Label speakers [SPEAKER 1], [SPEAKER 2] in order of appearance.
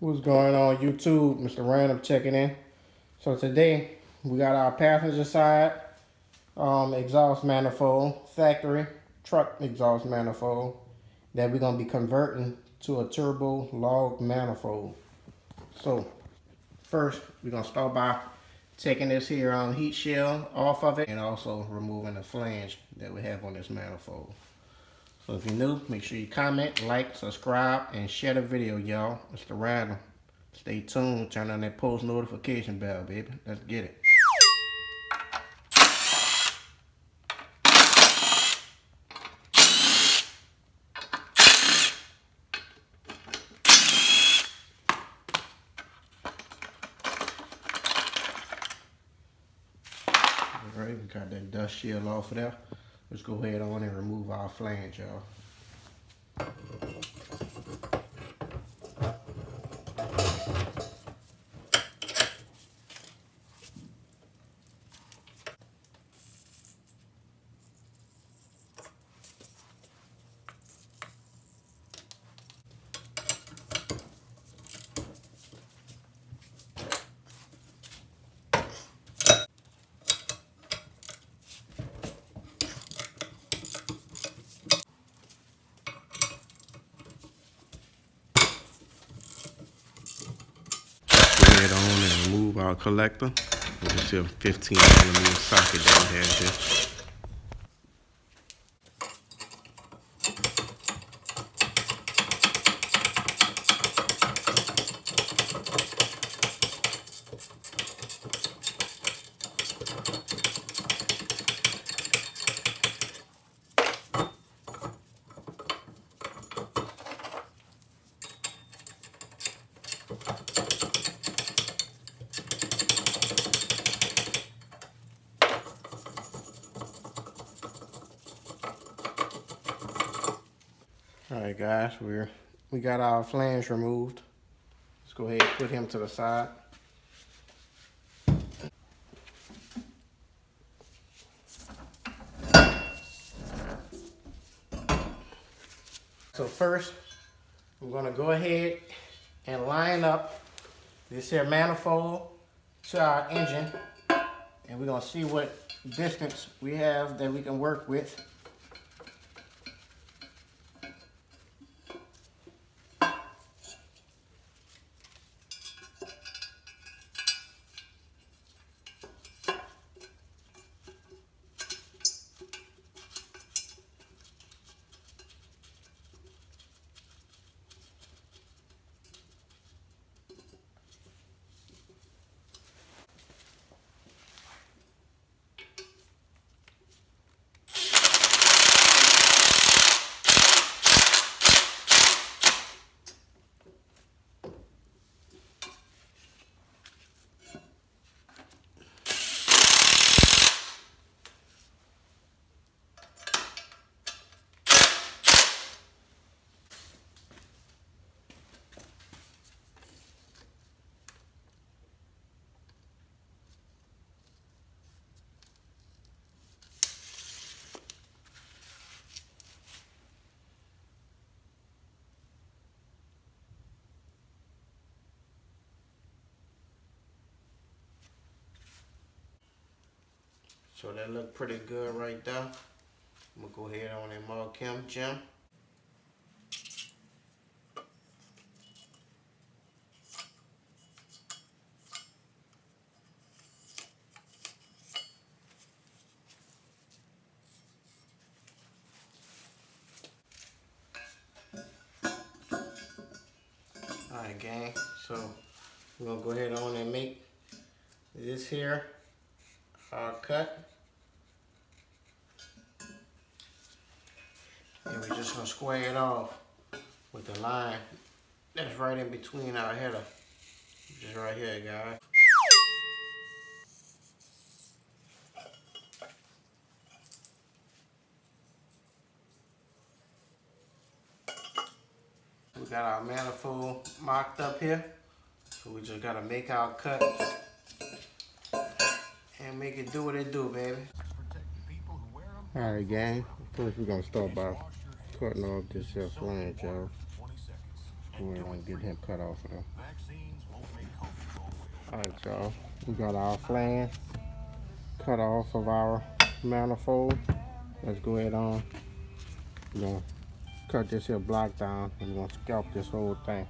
[SPEAKER 1] What's going on YouTube? Mr. Random checking in. So today we got our passenger side exhaust manifold, factory truck exhaust manifold that we're gonna be converting to a turbo log manifold. So first we're gonna start by taking this here heat shield off of it and also removing the flange that we have on this manifold. So if you're new, make sure you comment, like, subscribe, and share the video, y'all. Mr. Random. Stay tuned. Turn on that post notification bell, baby. Let's get it. All right, we got that dust shield off of there. Let's go ahead on and remove our flange, y'all. Go ahead on and remove our collector. This is a 15mm socket that we have here. All right, guys, we got our flange removed. Let's go ahead and put him to the side. So first, I'm gonna go ahead and line up this here manifold to our engine, and we're gonna see what distance we have that we can work with. So that look pretty good right there. I'm gonna go ahead on and mark him, Jim. Alright, gang. So we're gonna go ahead on and make this here our cut. And we're just gonna square it off with the line that's right in between our header. Just right here, guys. We got our manifold marked up here. So we just gotta make our cut and make it do what it do, baby. Alright, gang. First we're gonna start by cutting off this flange, y'all. Go ahead and get him cut off of them. Alright, y'all. We got our flange cut off of our manifold. Let's go ahead on. We're gonna cut this here block down and we're gonna scalp this whole thing.